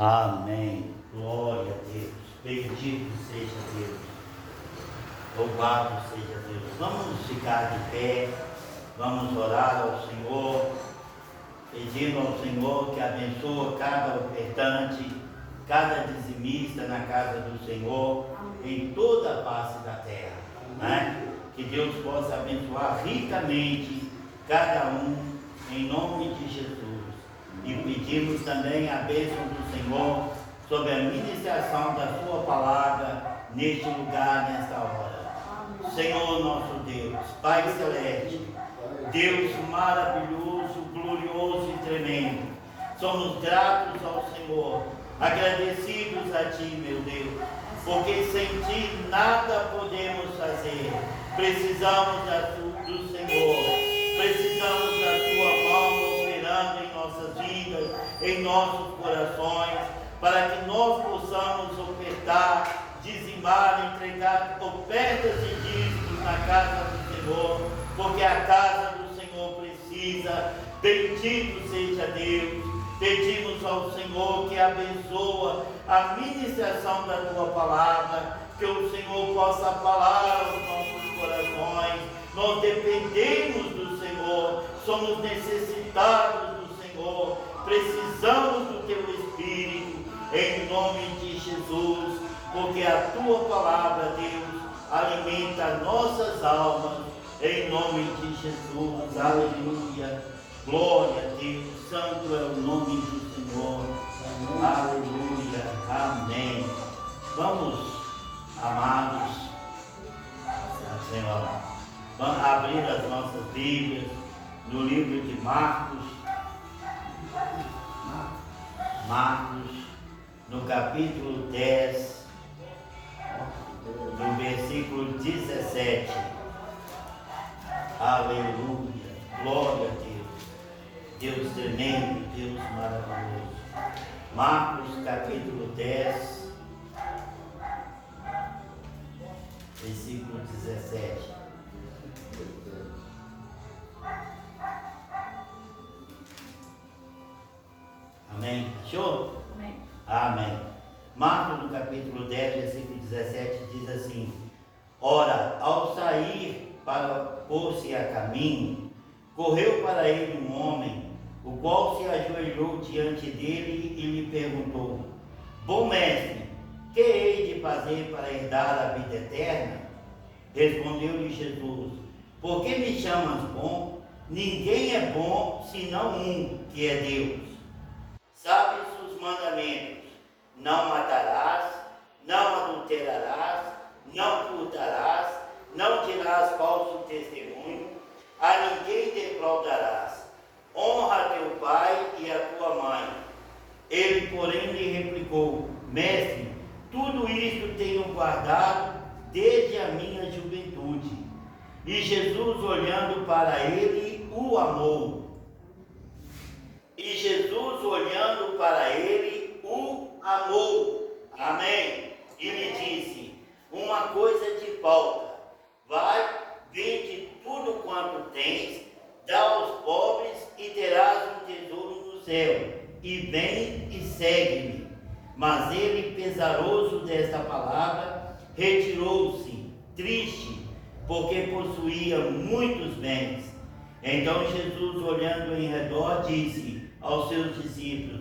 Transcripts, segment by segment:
Amém. Glória a Deus. Bendito seja Deus. Louvado seja Deus. Vamos ficar de pé. Vamos orar ao Senhor, pedindo ao Senhor que abençoe cada ofertante, cada dizimista na casa do Senhor, em toda a face da terra, né? Que Deus possa abençoar ricamente cada um, em nome de Jesus. E pedimos também a bênção do Senhor sobre a ministração da sua palavra neste lugar, nesta hora. Senhor nosso Deus, Pai Celeste, Deus maravilhoso, glorioso e tremendo, somos gratos ao Senhor, agradecidos a Ti, meu Deus, porque sem Ti nada podemos fazer. Precisamos do Senhor, precisamos da Tua mão operando em nossas vidas, em nossos corações, para que nós possamos ofertar, dizimar, entregar ofertas e dízimos na casa do Senhor, porque a casa do Senhor precisa. Bendito seja Deus. Pedimos ao Senhor que abençoa a ministração da Tua palavra, que o Senhor possa falar aos nossos corações. Nós dependemos do Senhor, somos necessitados do Senhor, precisamos do Teu Espírito, em nome de Jesus, porque a Tua palavra, Deus, alimenta nossas almas, em nome de Jesus. Aleluia. Glória a Deus. Santo é o nome do Senhor. Aleluia. Amém. Vamos, amados, Senhora, vamos abrir as nossas Bíblias no livro de Marcos, no capítulo 10, no versículo 17. Aleluia. Glória a Deus. Deus tremendo, Deus maravilhoso. Marcos capítulo 10, versículo 17. Amém? Achou? Amém. Amém. Marcos no capítulo 10, versículo 17 diz assim: Ora, ao sair para pôr-se a caminho, correu para ele um homem, o qual se ajoelhou diante dele e lhe perguntou: Bom mestre, que hei de fazer para herdar a vida eterna? Respondeu-lhe Jesus: Por que me chamas bom? Ninguém é bom senão um, que é Deus. Sabes os mandamentos: não matarás, não adulterarás, não furtarás, não dirás falso testemunho, a ninguém defraudarás, honra teu pai e a tua mãe. Ele, porém, lhe replicou: Mestre, tudo isto tenho guardado desde a minha juventude. E Jesus, olhando para ele, o amou. Amém. E lhe disse: uma coisa te falta. Vai, vende tudo quanto tens, dá aos pobres e terás um tesouro no céu. E vem e segue-me. Mas ele, pesaroso desta palavra, retirou-se, triste, porque possuía muitos bens. Então Jesus, olhando em redor, disse aos seus discípulos: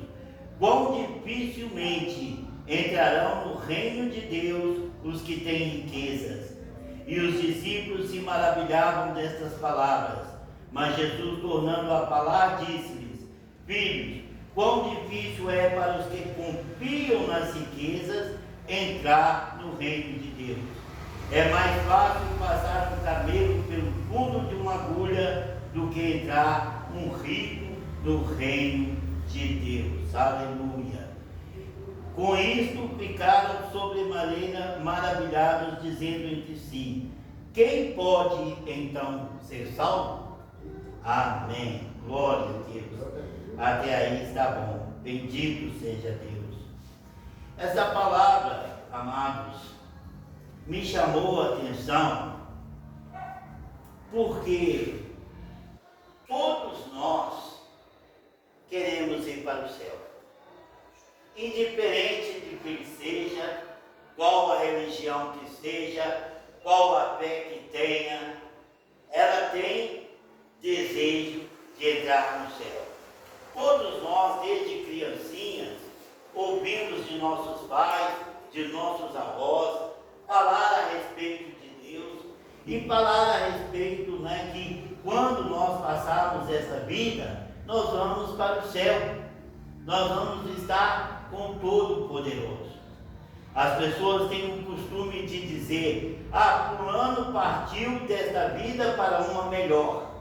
quão dificilmente entrarão no reino de Deus os que têm riquezas. E os discípulos se maravilhavam destas palavras. Mas Jesus, tornando a falar, disse-lhes: filhos, quão difícil é para os que confiam nas riquezas entrar no reino de Deus. É mais fácil passar um camelo pelo fundo de uma agulha do que entrar um rico no reino de Deus. Aleluia. Com isto ficaram sobremaneira maravilhados, dizendo entre si: quem pode então ser salvo? Amém. Glória a Deus. Até aí está bom. Bendito seja Deus. Essa palavra, amados, me chamou a atenção porque todos nós queremos ir para o céu. indiferente de quem seja, qual a religião que seja, qual a fé que tenha, ela tem desejo de entrar no céu. Todos nós, desde criancinhas, ouvimos de nossos pais, de nossos avós, falar a respeito de Deus e falar a respeito, que quando nós passarmos essa vida, nós vamos para o céu, nós vamos estar com o Todo-Poderoso. As pessoas têm um costume de dizer: fulano partiu desta vida para uma melhor.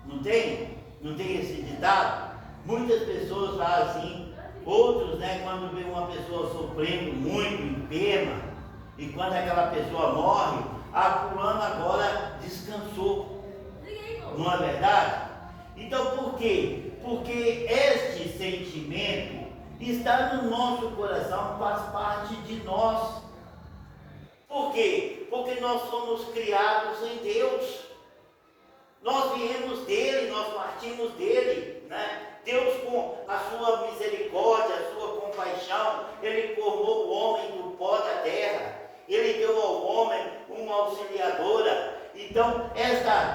Não tem? Não tem esse ditado? Muitas pessoas falam assim. Outros, quando vê uma pessoa sofrendo muito, enferma, e quando aquela pessoa morre, fulano agora descansou. Não é verdade? Então por quê? Porque este sentimento está no nosso coração, faz parte de nós. Por quê? Porque nós somos criados em Deus. Nós viemos dele, nós partimos dele, Deus, com a sua misericórdia, a sua compaixão, ele formou o homem do pó da terra. Ele deu ao homem uma auxiliadora. Então,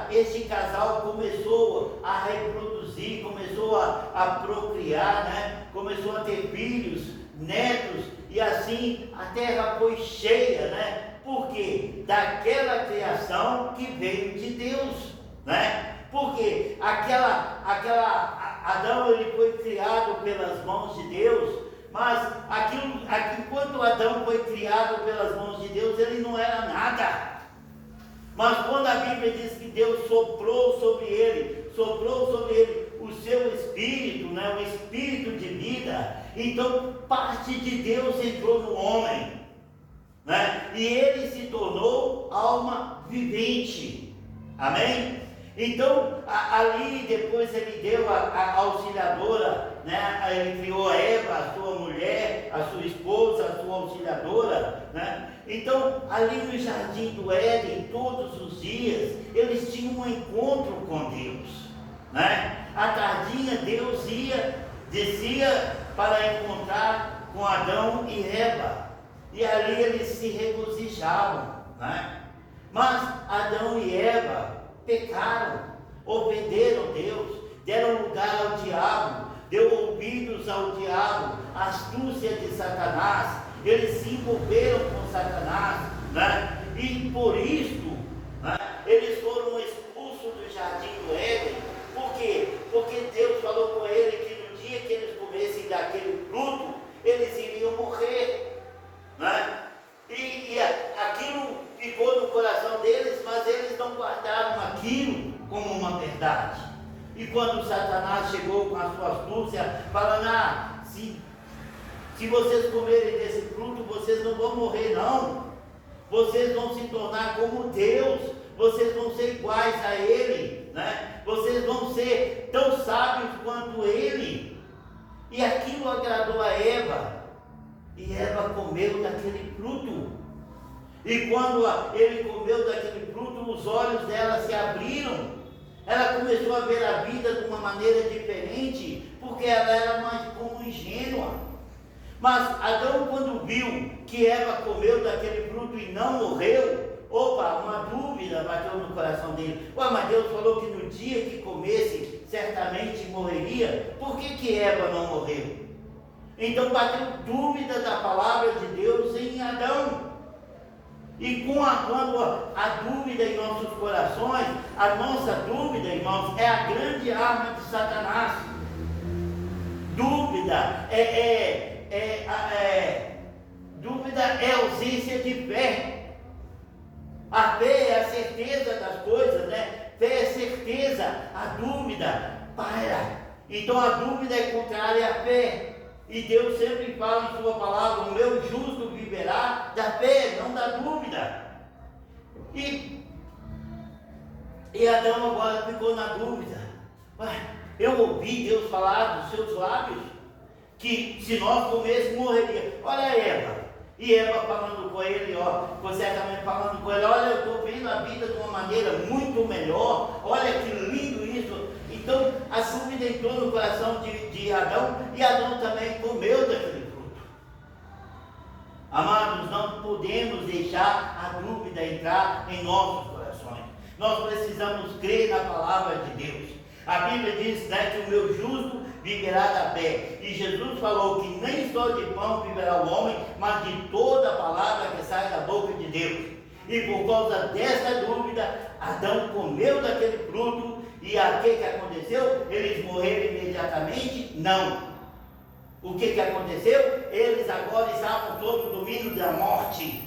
este casal começou a reproduzir, começou a procriar, começou a ter filhos, netos, e assim a terra foi cheia, Por quê? Daquela criação que veio de Deus, Porque Adão, ele foi criado pelas mãos de Deus, mas enquanto Adão foi criado pelas mãos de Deus, ele não era nada. Mas quando a Bíblia diz que Deus soprou sobre ele o seu espírito, o espírito de vida, então parte de Deus entrou no homem, e ele se tornou alma vivente. Amém? Então, ali depois ele deu a auxiliadora, ele criou a Eva, a sua mulher, a sua esposa, a sua auxiliadora, Então, ali no jardim do Éden, todos os dias, eles tinham um encontro com Deus, À tardinha, Deus descia para encontrar com Adão e Eva, e ali eles se regozijavam, Mas Adão e Eva pecaram, ofenderam Deus, deram lugar ao diabo, deu ouvidos ao diabo, a astúcia de Satanás, eles se envolveram com Satanás, e por isso, eles foram expulsos do jardim do Éden. Por quê? Porque Deus falou com ele que no dia que eles comessem daquele fruto, eles iriam morrer, E aquilo ficou no coração deles, mas eles não guardaram aquilo como uma verdade. E quando Satanás chegou com a sua astúcia, falando: se vocês comerem desse fruto, vocês não vão morrer não. Vocês vão se tornar como Deus, vocês vão ser iguais a Ele, Vocês vão ser tão sábios quanto Ele. E aquilo agradou a Eva. E Eva comeu daquele fruto. E quando ele comeu daquele fruto, os olhos dela se abriram. Ela começou a ver a vida de uma maneira diferente, porque ela era mais como ingênua. Mas Adão, quando viu que Eva comeu daquele fruto e não morreu, uma dúvida bateu no coração dele. Mas Deus falou que no dia que comesse, certamente morreria. Por que Eva não morreu? Então bateu dúvida da palavra de Deus em Adão. E quando a dúvida em nossos corações, a nossa dúvida, irmãos, é a grande arma de Satanás. Dúvida dúvida é ausência de fé. A fé é a certeza das coisas, Fé é certeza, a dúvida para. Então a dúvida é contrária à fé. E Deus sempre fala em sua palavra: o meu justo viverá da fé, não da dúvida. E Adão agora ficou na dúvida: eu ouvi Deus falar dos seus lábios que se nós comêssemos morreria. Olha Eva. E Eva falando com ele, certamente falando com ele: olha, eu estou vendo a vida de uma maneira muito melhor, olha que lindo isso. Então a dúvida entrou no coração de Adão, e Adão também comeu daquele fruto. podemos deixar a dúvida entrar em nossos corações. Nós precisamos crer na palavra de Deus. A Bíblia diz, né, que o meu justo viverá da fé. E Jesus falou que nem só de pão viverá o homem, mas de toda a palavra que sai da boca de Deus. E por causa dessa dúvida, Adão comeu daquele fruto. E o que aconteceu? Eles morreram imediatamente? Não. O que aconteceu? Eles agora estavam sob o domínio da morte.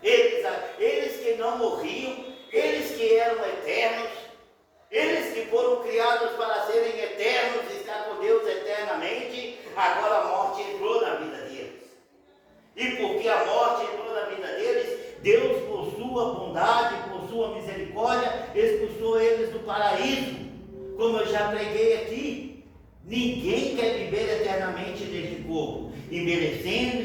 Eles que não morriam, eles que eram eternos, eles que foram criados para serem eternos e estar com Deus eternamente, agora a morte entrou na vida deles. E porque a morte entrou na vida deles, Deus, por sua bondade, por sua misericórdia, expulsou eles do paraíso. Como eu já preguei aqui, ninguém quer viver eternamente neste corpo, envelhecendo,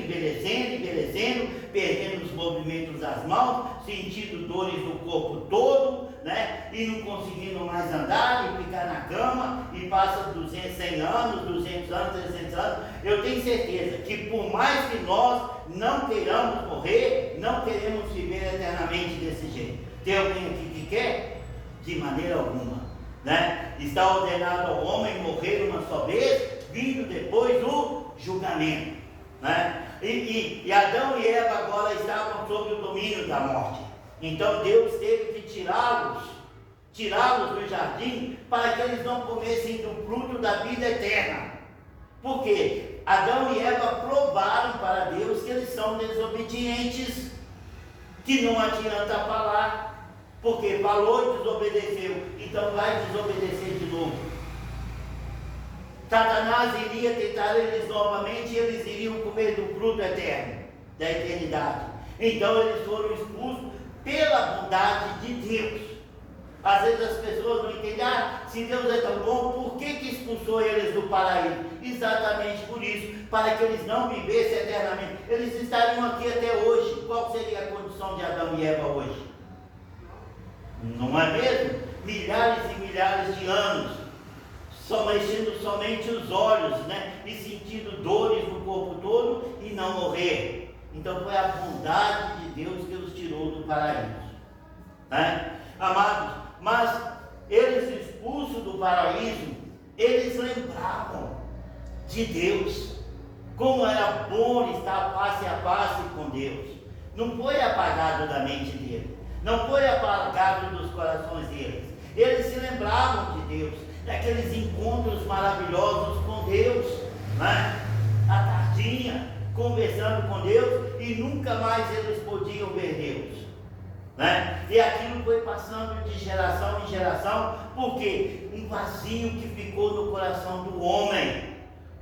perdendo os movimentos das mãos, sentindo dores no corpo todo, né? E não conseguindo mais andar e ficar na cama, e passa 200, 100 anos, 200 anos, 300 anos. Eu tenho certeza que por mais que nós não queiramos morrer, não queremos viver eternamente desse jeito. Tem alguém aqui que quer? De maneira alguma, né? Está ordenado ao homem morrer uma só vez, vindo depois o julgamento, né? E Adão e Eva agora estavam sob o domínio da morte. Então Deus teve que tirá-los do jardim, para que eles não comessem do fruto da vida eterna. Porque Adão e Eva provaram para Deus que eles são desobedientes, que não adianta falar, porque falou e desobedeceu, então vai desobedecer de novo. Satanás iria tentar eles novamente, e eles iriam comer do fruto eterno, da eternidade. Então eles foram expulsos pela bondade de Deus. Às vezes as pessoas não entendem, se Deus é tão bom, por que expulsou eles do paraíso? Exatamente por isso, para que eles não vivessem eternamente. Eles estariam aqui até hoje. Qual seria a condição de Adão e Eva hoje? Não é mesmo? Milhares e milhares de anos, só mexendo somente os olhos, né? E sentindo dores no corpo todo e não morrer. Então foi a bondade de Deus que os tirou do paraíso, né? Amados, mas eles expulsos do paraíso, eles lembravam de Deus, como era bom estar face a face com Deus. Não foi apagado da mente deles, não foi apagado dos corações deles. Eles se lembravam de Deus, daqueles encontros maravilhosos com Deus, né? À tardinha, conversando com Deus, e nunca mais eles podiam ver Deus, né? E aquilo foi passando de geração em geração, porque um vazio que ficou no coração do homem,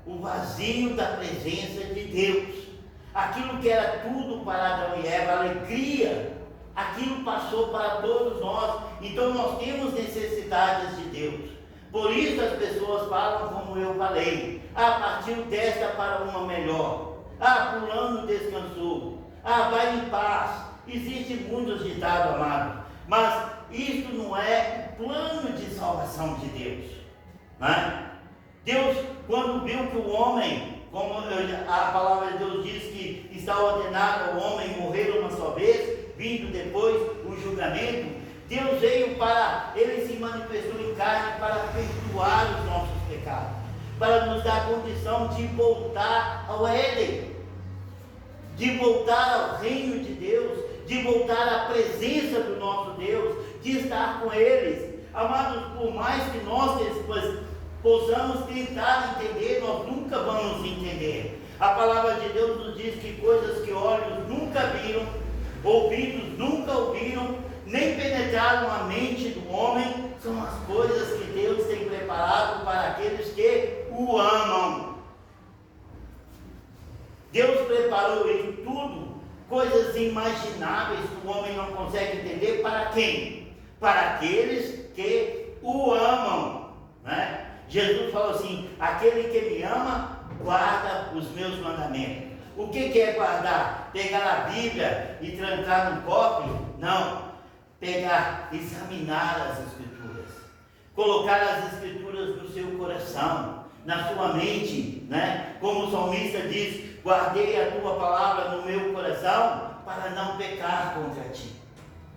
o vazio da presença de Deus. Aquilo que era tudo para Adão e Eva, alegria, aquilo passou para todos nós. Então nós temos necessidades de Deus. Por isso as pessoas falam como eu falei: partiu desta para uma melhor, fulano descansou, vai em paz. Existem muitos ditados, amados, mas isto não é plano de salvação de Deus, né? Deus, quando viu que o homem, como a palavra de Deus diz que está ordenado ao homem morrer uma só vez, vindo depois o julgamento, Deus veio para, ele se manifestou em carne para perdoar os nossos pecados, para nos dar a condição de voltar ao Éden, de voltar ao reino de Deus, de voltar à presença do nosso Deus, de estar com eles. Amados, por mais que nós possamos tentar entender, nós nunca vamos entender. A palavra de Deus nos diz que coisas que olhos nunca viram, ouvidos nunca ouviram, nem penetraram a mente do homem, são as coisas que Deus tem preparado para aqueles que o amam. Deus preparou em tudo coisas inimagináveis que o homem não consegue entender. Para quem? Para aqueles que o amam, né? Jesus falou assim: aquele que me ama, guarda os meus mandamentos. O que é guardar? Pegar a Bíblia e trancar no cofre? Não. Pegar, examinar as Escrituras, colocar as Escrituras no seu coração, na sua mente, né? Como o salmista diz: guardei a tua palavra no meu coração para não pecar contra ti.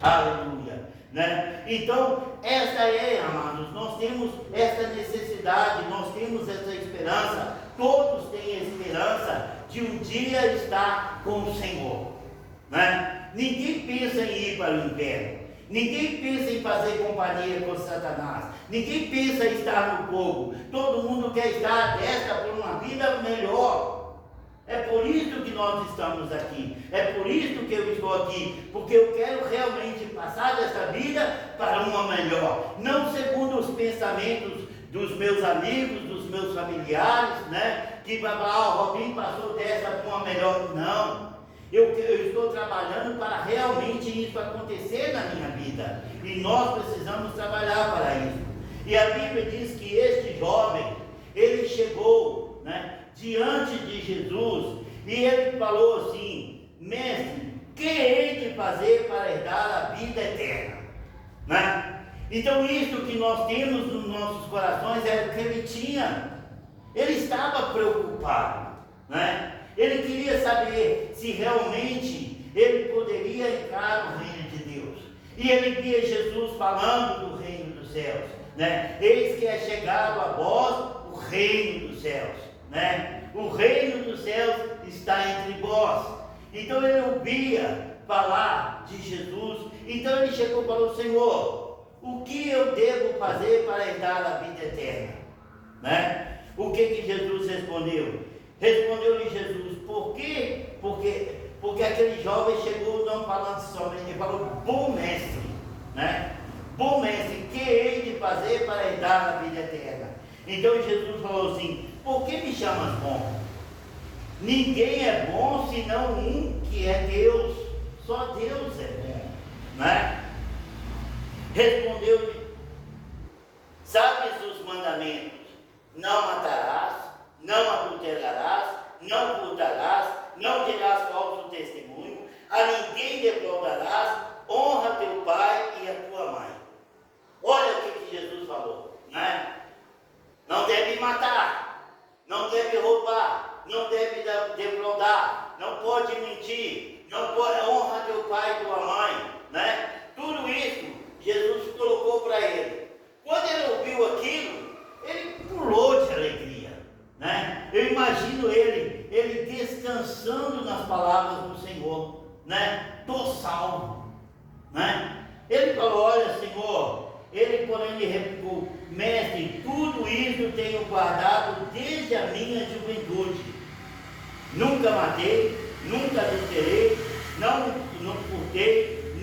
Aleluia. Né? Então, esta é, amados, nós temos essa necessidade, nós temos essa esperança, todos têm a esperança de um dia estar com o Senhor. Né? Ninguém pensa em ir para o inferno, ninguém pensa em fazer companhia com Satanás, ninguém pensa em estar no fogo, todo mundo quer estar à destra por uma vida melhor. É por isso que nós estamos aqui, é por isso que eu estou aqui, porque eu quero realmente passar dessa vida para uma melhor, não segundo os pensamentos dos meus amigos, dos meus familiares, né? Que vai falar, o Robinho passou dessa para uma melhor. Não, eu estou trabalhando para realmente isso acontecer na minha vida, e nós precisamos trabalhar para isso. E a Bíblia diz que este jovem, ele chegou, né, diante de Jesus, e ele falou assim: mestre, que hei de fazer para herdar a vida eterna? Né? Então isso que nós temos nos nossos corações é o que ele tinha. Ele estava preocupado, né? Ele queria saber se realmente ele poderia entrar no reino de Deus. E ele via Jesus falando do reino dos céus, né? Eis que é chegado a vós o reino dos céus, né? O reino dos céus está entre vós. Então ele ouvia falar de Jesus. Então ele chegou e falou: Senhor, o que eu devo fazer para herdar a vida eterna? Né? O que Jesus respondeu? Respondeu-lhe Jesus: por quê? Porque aquele jovem chegou não falando somente, ele falou: bom mestre, né? Bom mestre, que hei de fazer para herdar a vida eterna? Então Jesus falou assim: por que me chamas bom? Ninguém é bom senão um, que é Deus. Só Deus é bom, né? Respondeu-lhe: sabes os mandamentos? Não matarás, não adulterarás, não furtarás, não dirás falso testemunho, a ninguém defraudarás, honra teu pai e a tua mãe. Olha o que Jesus falou, né? Não deve matar, não deve roubar, não deve defraudar, não pode mentir, não pode, honra teu pai e tua mãe, né? Tudo isso Jesus colocou para ele. Quando ele ouviu aquilo, ele pulou de alegria, né? Eu imagino ele descansando nas palavras do Senhor, né? Tô salvo, né? Ele falou: olha, Senhor. Ele, porém, lhe replicou: mestre, tudo isso tenho guardado desde a minha juventude. Nunca matei, nunca adulterei, não furtei,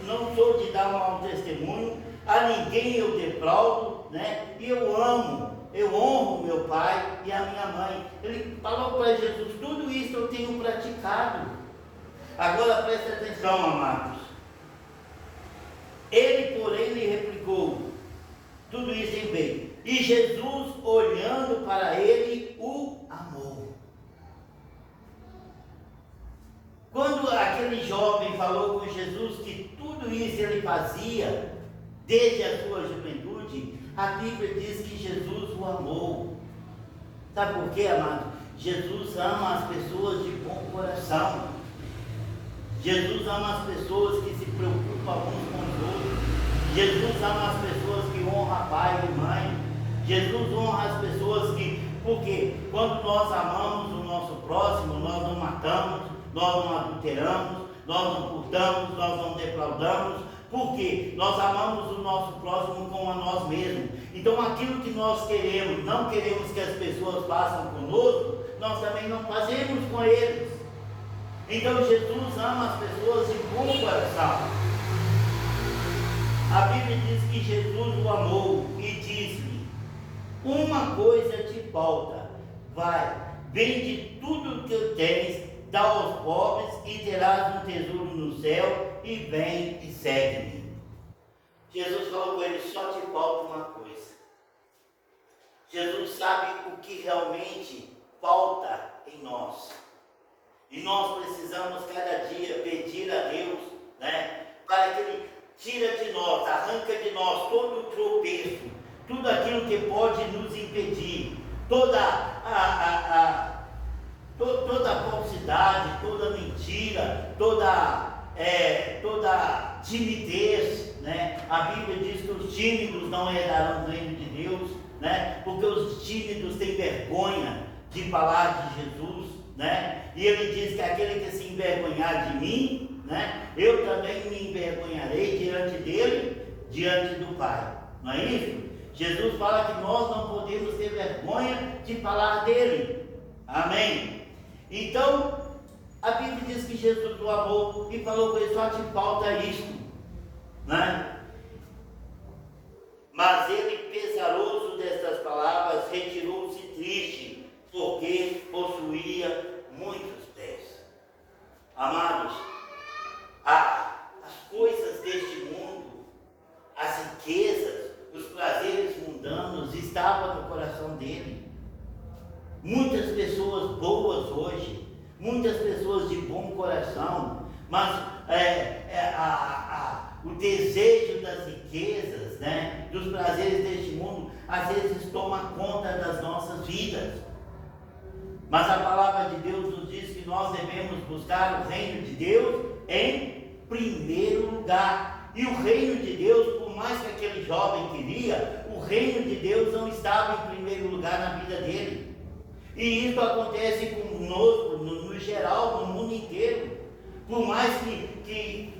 não sou de dar mau testemunho, a ninguém eu defraudo, né? E eu honro meu pai e a minha mãe. Ele falou para Jesus: tudo isso eu tenho praticado. Agora preste atenção, amados. Ele, porém, lhe replicou: tudo isso em bem. E Jesus, olhando para ele, o amou. Quando aquele jovem falou com Jesus que tudo isso ele fazia desde a sua juventude, a Bíblia diz que Jesus o amou. Sabe por quê, amado? Jesus ama as pessoas de bom coração. Jesus ama as pessoas que se preocupam uns com os outros. Jesus ama as pessoas que honram pai e mãe. Jesus honra as pessoas porque quando nós amamos o nosso próximo, nós não matamos, nós não adulteramos, nós não furtamos, nós não defraudamos, porque nós amamos o nosso próximo como a nós mesmos. Então aquilo que nós queremos, não queremos que as pessoas façam conosco, nós também não fazemos com eles. Então Jesus ama as pessoas de bom coração. A Bíblia diz que Jesus o amou e disse-lhe: uma coisa te falta, vai, vende tudo o que tens, dá aos pobres e terás um tesouro no céu, e vem e segue-me. Jesus falou com ele: só te falta uma coisa. Jesus sabe o que realmente falta em nós. E nós precisamos cada dia pedir a Deus, né, para que Ele tire de nós, arranca de nós todo o tropeço, tudo aquilo que pode nos impedir, toda a falsidade, toda a mentira, mentira, toda timidez, né? A Bíblia diz que os tímidos não herdarão o reino de Deus, né? Porque os tímidos têm vergonha de falar de Jesus, né? E ele diz que aquele que se envergonhar de mim, né? Eu também me envergonharei diante dele, diante do Pai. Não é isso? Jesus fala que nós não podemos ter vergonha de falar dele. Amém? Então, a Bíblia diz que Jesus o amou e falou com ele: só te falta isto, né? Mas ele, pesaroso destas palavras, retirou-se triste, porque possuía muitos bens. Amados, as coisas deste mundo, as riquezas, os prazeres mundanos estavam no coração dele. Muitas pessoas boas hoje, muitas pessoas de bom coração, mas o desejo das riquezas, né, dos prazeres deste mundo, às vezes toma conta das nossas vidas. Mas a palavra de Deus nos diz que nós devemos buscar o reino de Deus em primeiro lugar. E o reino de Deus, por mais que aquele jovem queria, o reino de Deus não estava em primeiro lugar na vida dele. E isso acontece conosco, no geral, no mundo inteiro. Por mais que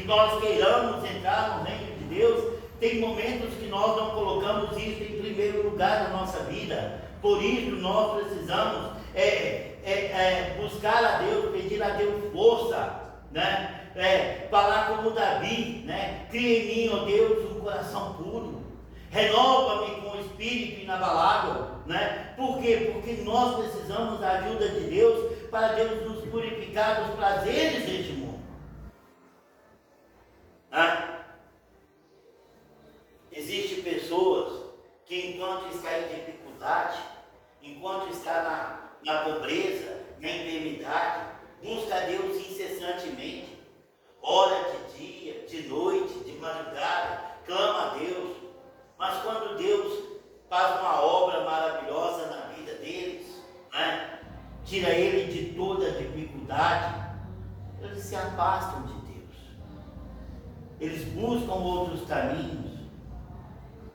nós queiramos entrar no reino de Deus, tem momentos que nós não colocamos isso em primeiro lugar na nossa vida. Por isso nós precisamos buscar a Deus, pedir a Deus força, né? Falar como Davi, né? Cria em mim, ó Deus, um coração puro. Renova-me com o espírito inabalável, né? Por quê? Porque nós precisamos da ajuda de Deus para Deus nos purificar dos prazeres deste mundo. Existem pessoas que, enquanto está em dificuldade, enquanto está na pobreza, na enfermidade, busca a Deus incessantemente, ora de dia, de noite, de madrugada, clama a Deus. Mas quando Deus faz uma obra maravilhosa na vida deles, né, tira ele de toda a dificuldade, eles se afastam de Deus. Eles buscam outros caminhos.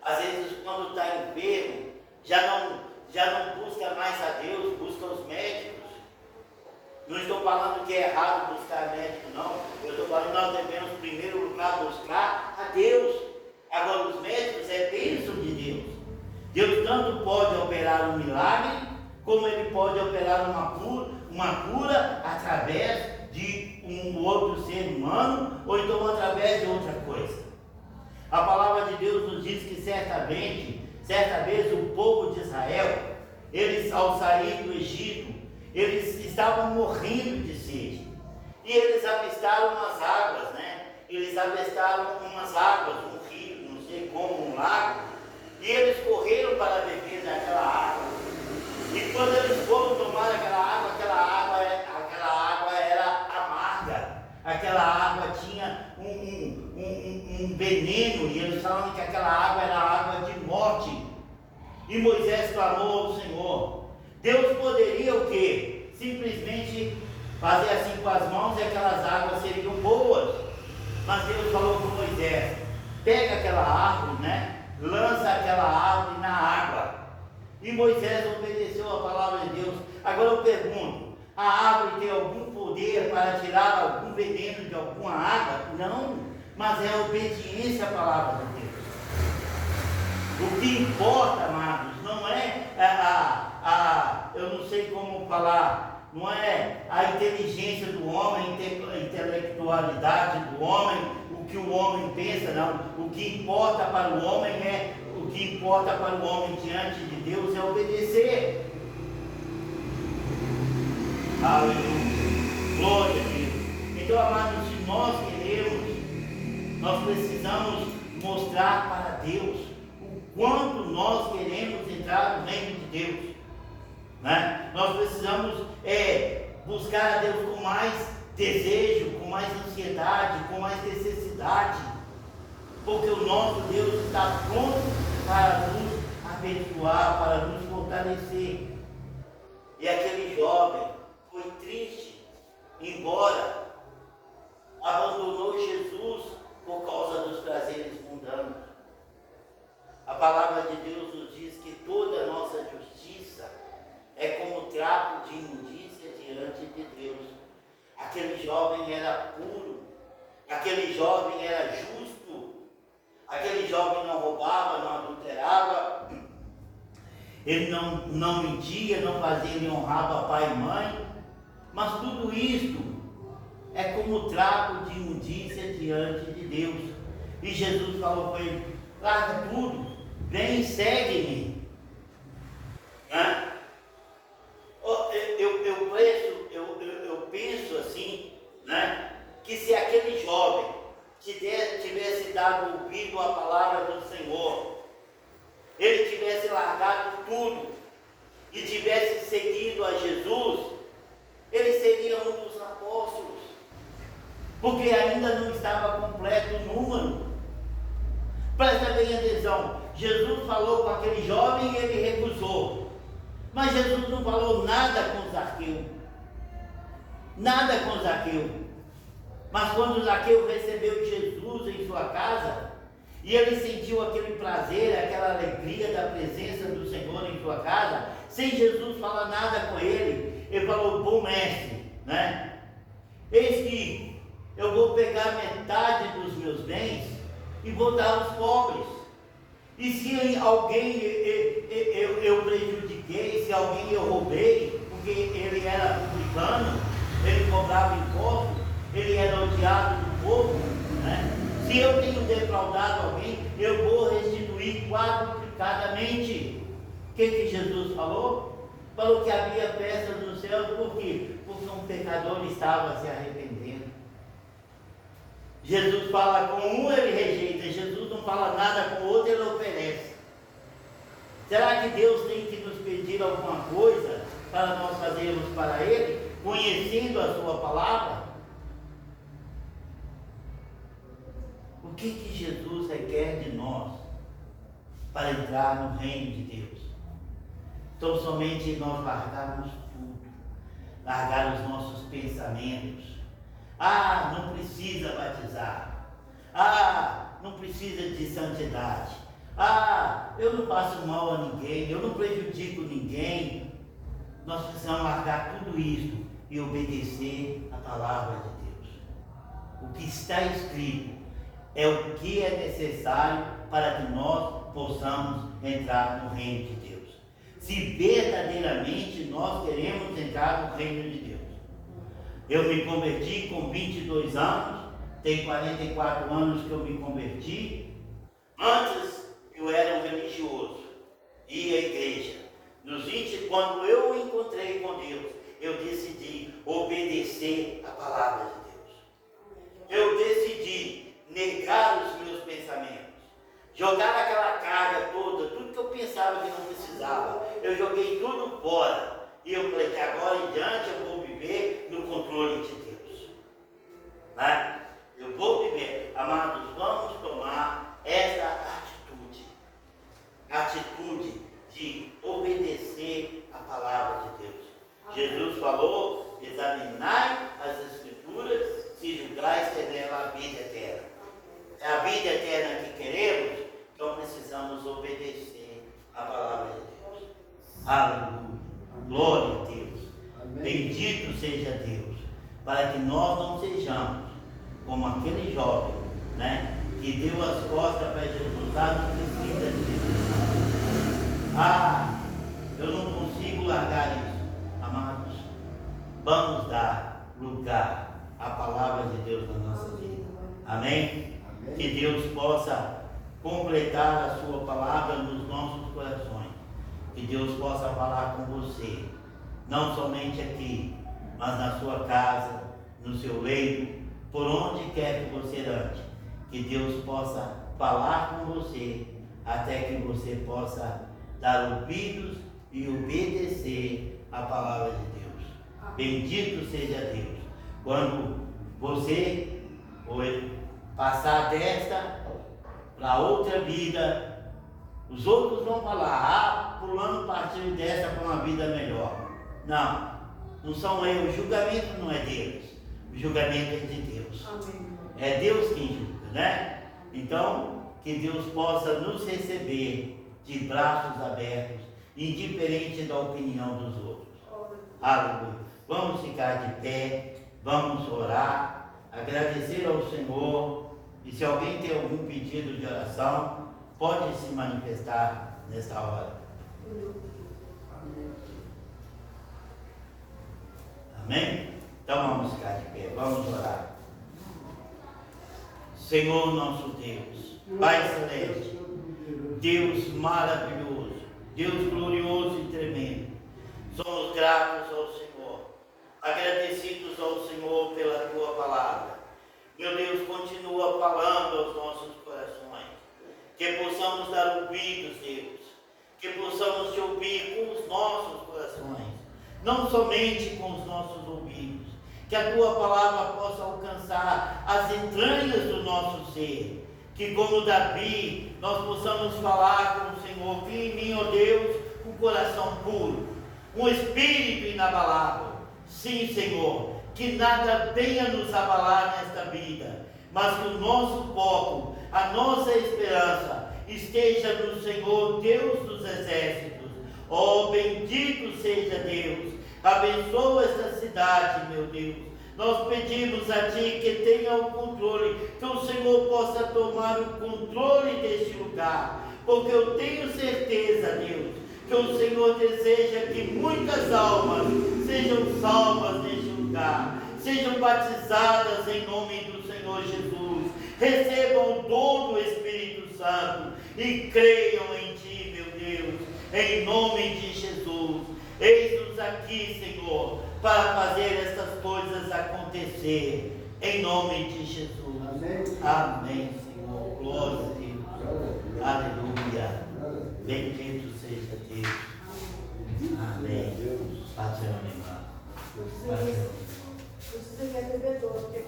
Às vezes, quando está enfermo, já não busca mais a Deus, busca os médicos. Não estou falando que é errado buscar médico, não. Eu estou falando que nós devemos, em primeiro lugar, buscar a Deus. Agora, os médicos é bênção de Deus. Deus tanto pode operar um milagre, como Ele pode operar uma cura através de um outro ser humano, ou então através de outra coisa. A palavra de Deus nos diz que certa vez o povo de Israel, eles ao sair do Egito, eles estavam morrendo de sede. E eles avistaram umas águas, né? Eles avistaram umas águas, um rio, não sei como, um lago. E eles correram para beber daquela água. E quando eles foram tomar aquela água era amarga. Aquela água tinha um veneno, e eles falavam que aquela água era água de morte. E Moisés clamou ao Senhor. Deus poderia o quê? Simplesmente fazer assim com as mãos e aquelas águas seriam boas. Mas Deus falou com Moisés: pega aquela árvore, né? Lança aquela árvore na água. E Moisés obedeceu a palavra de Deus. Agora eu pergunto: a árvore tem algum poder para tirar algum veneno de alguma água? Não, mas é a obediência à palavra de Deus. O que importa, amados, não é eu não sei como falar, não é a inteligência do homem, a intelectualidade do homem, o que o homem pensa, não. O que importa para o homem diante de Deus é obedecer. Aleluia, glória a Deus. Então, amados, se nós queremos, nós precisamos mostrar para Deus o quanto nós queremos entrar no reino de Deus, né? Nós precisamos buscar a Deus com mais desejo, com mais ansiedade, com mais necessidade, porque o nosso Deus está pronto para nos abençoar, para nos fortalecer. E aquele jovem foi triste, embora, abandonou Jesus por causa dos prazeres mundanos. A palavra de Deus nos diz que toda a nossa justiça é como trapo de imundícia diante de Deus. Aquele jovem era puro, aquele jovem era justo, aquele jovem não roubava, não adulterava, ele não mentia, não fazia, ele honrava pai e mãe, mas tudo isto é como trapo de imundícia diante de Deus. E Jesus falou para ele: larga tudo, vem e segue-me. Eu penso assim, né, que se aquele jovem tivesse dado ouvido à palavra do Senhor, ele tivesse largado tudo e tivesse seguido a Jesus, ele seria um dos apóstolos, porque ainda não estava completo o número. Presta bem atenção, Jesus falou com aquele jovem e ele recusou, mas Jesus não falou nada com Zaqueu, nada com Zaqueu. Mas quando Zaqueu recebeu Jesus em sua casa, e ele sentiu aquele prazer, aquela alegria da presença do Senhor em sua casa, sem Jesus falar nada com ele, ele falou: bom mestre, né? Eis que eu vou pegar metade dos meus bens e vou dar aos pobres. E se alguém eu prejudiquei, se alguém eu roubei, porque ele era publicano, ele cobrava imposto, ele era odiado do povo, né? Se eu tenho defraudado alguém, eu vou restituir quadruplicadamente. O que Jesus falou? Falou que havia festas no céu, por quê? Porque um pecador estava se arrependendo. Jesus fala com um, ele rejeita. Jesus não fala nada com o outro, ele oferece. Será que Deus tem que nos pedir alguma coisa para nós fazermos para Ele, conhecendo a sua palavra? O que Jesus requer de nós para entrar no reino de Deus? Então, somente nós largarmos tudo, largar os nossos pensamentos. Ah, não precisa batizar. Ah, não precisa de santidade. Ah, eu não faço mal a ninguém, eu não prejudico ninguém. Nós precisamos largar tudo isso e obedecer a palavra de Deus. O que está escrito é o que é necessário para que nós possamos entrar no reino de Deus. Se verdadeiramente nós queremos entrar no reino de Deus. Eu me converti com 22 anos, tem 44 anos que eu me converti. Antes eu era um religioso, ia à igreja. Nos 20, quando eu encontrei com Deus, eu decidi obedecer a palavra de Deus. Eu decidi negar os meus pensamentos, jogar aquela carga toda, tudo que eu pensava que não precisava, eu joguei tudo fora. E eu falei que agora em diante eu vou viver no controle de Deus, né? Eu vou viver. Amados, vamos tomar essa atitude de obedecer a palavra de Deus. Jesus falou: examinai as escrituras, se julgais ter nela a vida eterna. É a vida eterna que queremos, então precisamos obedecer a palavra de Deus. Aleluia. Glória a Deus. Amém. Bendito seja Deus, para que nós não sejamos como aquele jovem, né, que deu as costas para Jesus. Ah, não precisa de Jesus. Ah, eu não consigo largar isso. Amados, vamos dar lugar à palavra de Deus na nossa vida. Amém? Amém. Que Deus possa completar a sua palavra nos nossos corações. Que Deus possa falar com você, não somente aqui, mas na sua casa, no seu leito, por onde quer que você ande. Que Deus possa falar com você, até que você possa dar ouvidos e obedecer a palavra de Deus. Bendito seja Deus. Quando você passar desta para outra vida, os outros vão falar: ah, fulano partiu dessa para uma vida melhor. Não, Não são eu, o julgamento não é deles, o julgamento é de Deus. Amém. É Deus quem julga, né? Então, que Deus possa nos receber de braços abertos, indiferente da opinião dos outros. Aleluia. Vamos ficar de pé, vamos orar, agradecer ao Senhor. E se alguém tem algum pedido de oração, pode se manifestar nesta hora. Amém? Então vamos ficar de pé, vamos orar. Senhor nosso Deus, Pai Celeste, Deus maravilhoso, Deus glorioso e tremendo, somos gratos ao Senhor, agradecidos ao Senhor pela Tua palavra. Meu Deus, continua falando aos nossos corações, que possamos dar ouvidos, Deus, que possamos Te ouvir com os nossos corações, não somente com os nossos ouvidos, que a Tua palavra possa alcançar as entranhas do nosso ser, que como Davi, nós possamos falar com o Senhor, cria em mim, ó Deus, um coração puro, um espírito inabalável. Sim, Senhor, que nada venha nos abalar nesta vida, mas que o nosso foco, a nossa esperança, esteja no Senhor, Deus dos exércitos. Oh, bendito seja Deus, abençoa esta cidade, meu Deus. Nós pedimos a Ti que tenha o controle, que o Senhor possa tomar o controle deste lugar, porque eu tenho certeza, Deus, que o Senhor deseja que muitas almas sejam salvas neste lugar, sejam batizadas em nome do Senhor Jesus, recebam o dom do Espírito Santo e creiam em Ti, meu Deus, em nome de Jesus. Eis-nos aqui, Senhor, para fazer estas coisas acontecer, em nome de Jesus. Amém. Amém, Senhor. Glória a Deus. Aleluia. Bendito seja Deus. Amém. Paz, irmã. Precisa que é bebedouro, porque...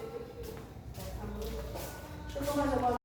Deixa eu tomar